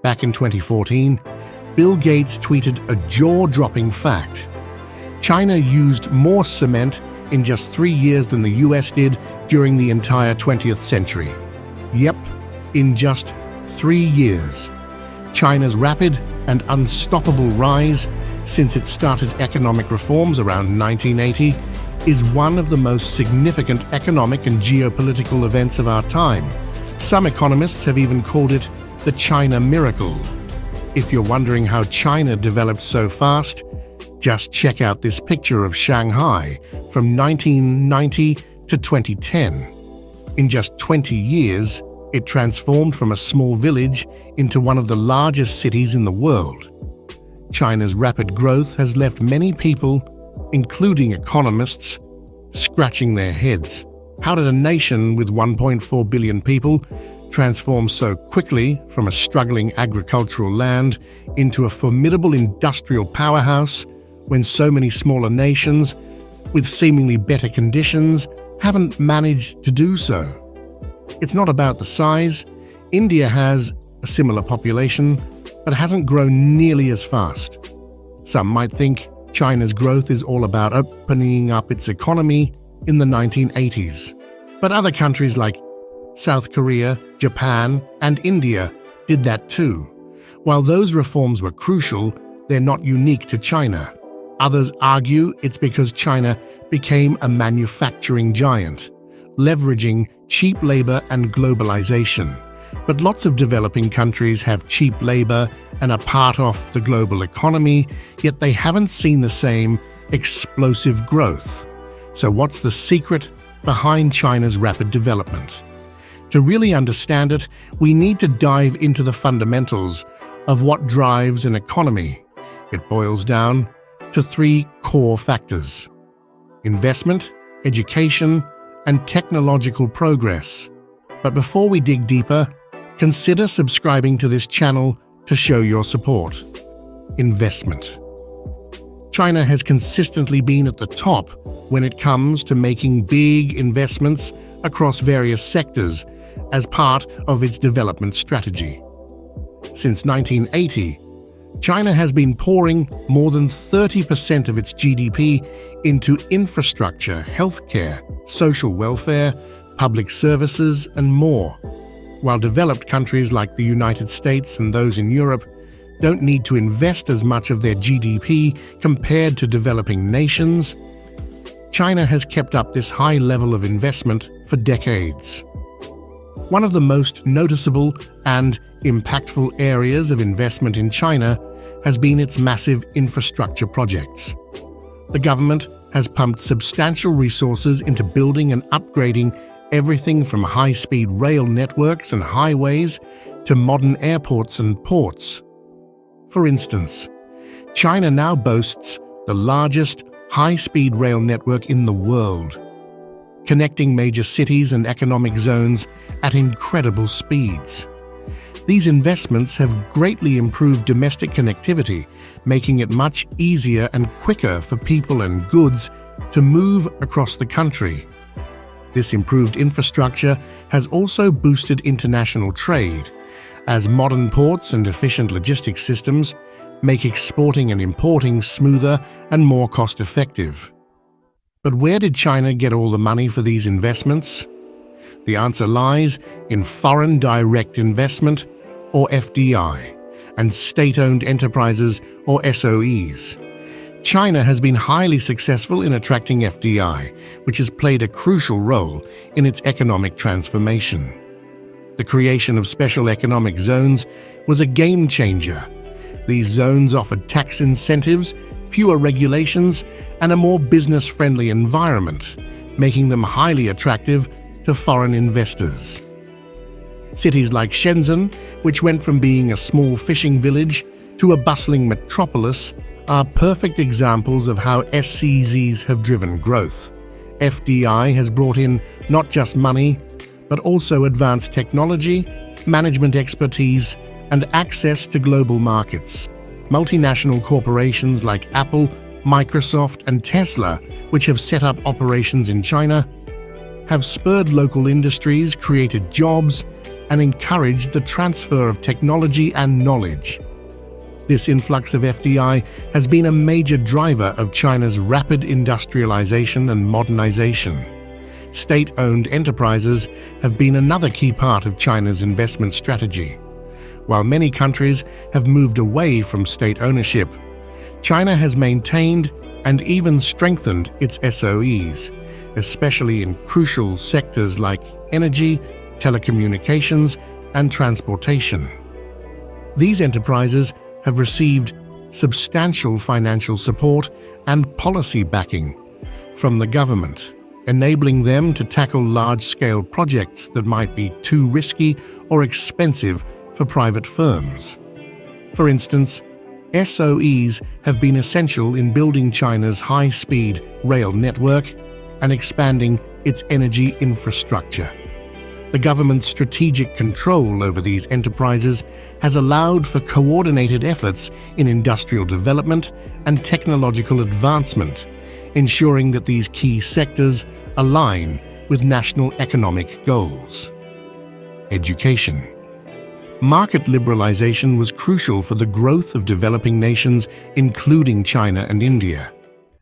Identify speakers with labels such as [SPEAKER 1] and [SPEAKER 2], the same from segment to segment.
[SPEAKER 1] Back in 2014, Bill Gates tweeted a jaw-dropping fact. China used more cement in just 3 years than the US did during the entire 20th century. Yep, in just 3 years. China's rapid and unstoppable rise since it started economic reforms around 1980 is one of the most significant economic and geopolitical events of our time. Some economists have even called it the China miracle. If you're wondering how China developed so fast, just check out this picture of Shanghai from 1990 to 2010. In just 20 years, it transformed from a small village into one of the largest cities in the world. China's rapid growth has left many people, including economists, scratching their heads. How did a nation with 1.4 billion people transform so quickly from a struggling agricultural land into a formidable industrial powerhouse when so many smaller nations, with seemingly better conditions, haven't managed to do so? It's not about the size. India has a similar population, but hasn't grown nearly as fast. Some might think China's growth is all about opening up its economy in the 1980s. But other countries like South Korea, Japan, and India did that too. While those reforms were crucial, they're not unique to China. Others argue it's because China became a manufacturing giant, leveraging cheap labor and globalization. But lots of developing countries have cheap labor and are part of the global economy, yet they haven't seen the same explosive growth. So what's the secret behind China's rapid development? To really understand it, we need to dive into the fundamentals of what drives an economy. It boils down to 3 core factors: investment, education, and technological progress. But before we dig deeper, consider subscribing to this channel to show your support. Investment. China has consistently been at the top when it comes to making big investments across various sectors as part of its development strategy. Since 1980, China has been pouring more than 30% of its GDP into infrastructure, healthcare, social welfare, public services, and more. While developed countries like the United States and those in Europe don't need to invest as much of their GDP compared to developing nations, China has kept up this high level of investment for decades. One of the most noticeable and impactful areas of investment in China has been its massive infrastructure projects. The government has pumped substantial resources into building and upgrading everything from high-speed rail networks and highways to modern airports and ports. For instance, China now boasts the largest high-speed rail network in the world, connecting major cities and economic zones at incredible speeds. These investments have greatly improved domestic connectivity, making it much easier and quicker for people and goods to move across the country. This improved infrastructure has also boosted international trade, as modern ports and efficient logistics systems make exporting and importing smoother and more cost-effective. But where did China get all the money for these investments? The answer lies in foreign direct investment, or FDI, and state-owned enterprises, or SOEs. China has been highly successful in attracting FDI, which has played a crucial role in its economic transformation. The creation of special economic zones was a game changer. These zones offered tax incentives, fewer regulations, and a more business-friendly environment, making them highly attractive to foreign investors. Cities like Shenzhen, which went from being a small fishing village to a bustling metropolis, are perfect examples of how SCZs have driven growth. FDI has brought in not just money, but also advanced technology, management expertise, and access to global markets. Multinational corporations like Apple, Microsoft, and Tesla, which have set up operations in China, have spurred local industries, created jobs, and encouraged the transfer of technology and knowledge. This influx of FDI has been a major driver of China's rapid industrialization and modernization. State-owned enterprises have been another key part of China's investment strategy. While many countries have moved away from state ownership, China has maintained and even strengthened its SOEs, especially in crucial sectors like energy, telecommunications, and transportation. These enterprises have received substantial financial support and policy backing from the government, enabling them to tackle large-scale projects that might be too risky or expensive for private firms. For instance, SOEs have been essential in building China's high-speed rail network and expanding its energy infrastructure. The government's strategic control over these enterprises has allowed for coordinated efforts in industrial development and technological advancement, ensuring that these key sectors align with national economic goals. Education. Market liberalization was crucial for the growth of developing nations, including China and India.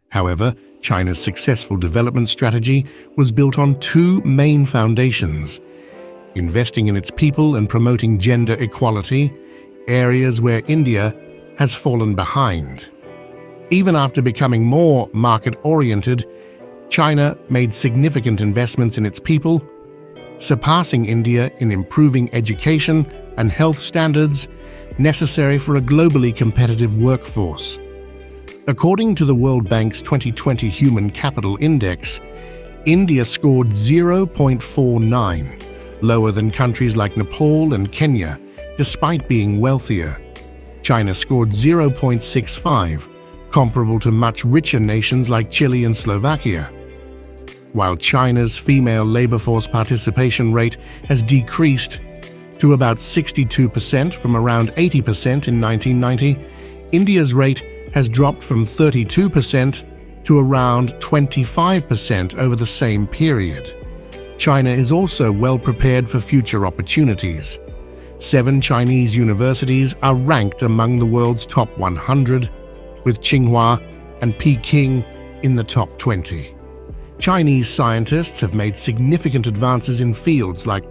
[SPEAKER 1] However, China's successful development strategy was built on two main foundations: investing in its people and promoting gender equality, areas where India has fallen behind. Even after becoming more market-oriented, China made significant investments in its people, surpassing India in improving education and health standards necessary for a globally competitive workforce. According to the World Bank's 2020 Human Capital Index, India scored 0.49, lower than countries like Nepal and Kenya, despite being wealthier. China scored 0.65, comparable to much richer nations like Chile and Slovakia. While China's female labor force participation rate has decreased to about 62% from around 80% in 1990, India's rate has dropped from 32% to around 25% over the same period. China is also well prepared for future opportunities. 7 Chinese universities are ranked among the world's top 100, with Tsinghua and Peking in the top 20. Chinese scientists have made significant advances in fields like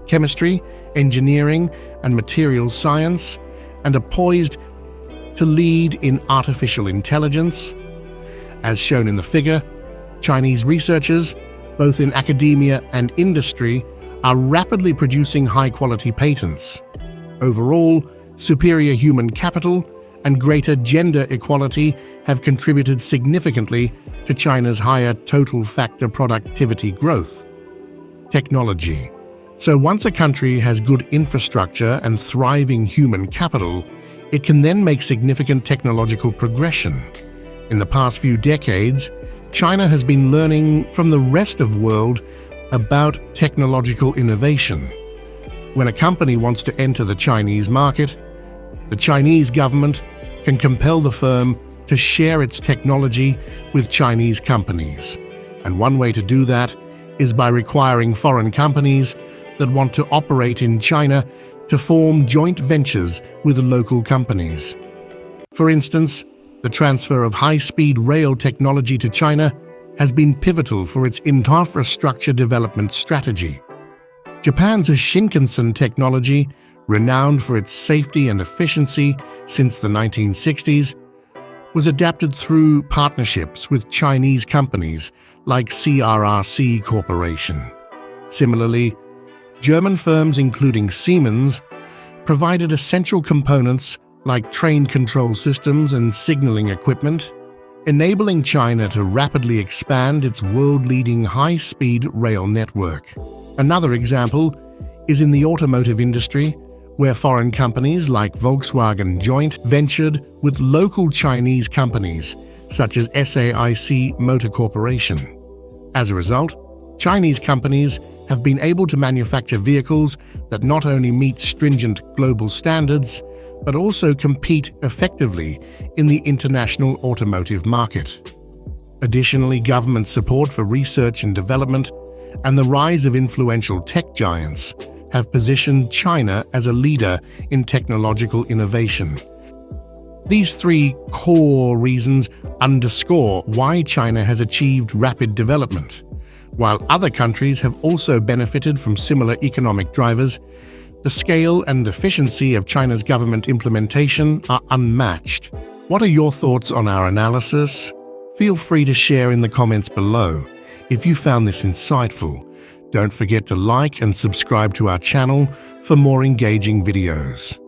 [SPEAKER 1] chemistry, engineering, and materials science, and are poised to lead in artificial intelligence. As shown in the figure, Chinese researchers, both in academia and industry, are rapidly producing high-quality patents. Overall, superior human capital and greater gender equality have contributed significantly to China's higher total factor productivity growth. Technology. So once a country has good infrastructure and thriving human capital, it can then make significant technological progression. In the past few decades, China has been learning from the rest of the world about technological innovation. When a company wants to enter the Chinese market, the Chinese government can compel the firm to share its technology with Chinese companies. And one way to do that is by requiring foreign companies that want to operate in China to form joint ventures with local companies. For instance, the transfer of high-speed rail technology to China has been pivotal for its infrastructure development strategy. Japan's Shinkansen technology, renowned for its safety and efficiency since the 1960s, was adapted through partnerships with Chinese companies like CRRC Corporation. Similarly, German firms including Siemens provided essential components like train control systems and signaling equipment, enabling China to rapidly expand its world-leading high-speed rail network. Another example is in the automotive industry, where foreign companies like Volkswagen joint ventured with local Chinese companies such as SAIC Motor Corporation. As a result, Chinese companies have been able to manufacture vehicles that not only meet stringent global standards, but also compete effectively in the international automotive market. Additionally, government support for research and development and the rise of influential tech giants have positioned China as a leader in technological innovation. These three core reasons underscore why China has achieved rapid development. While other countries have also benefited from similar economic drivers, the scale and efficiency of China's government implementation are unmatched. What are your thoughts on our analysis? Feel free to share in the comments below. If you found this insightful, don't forget to like and subscribe to our channel for more engaging videos.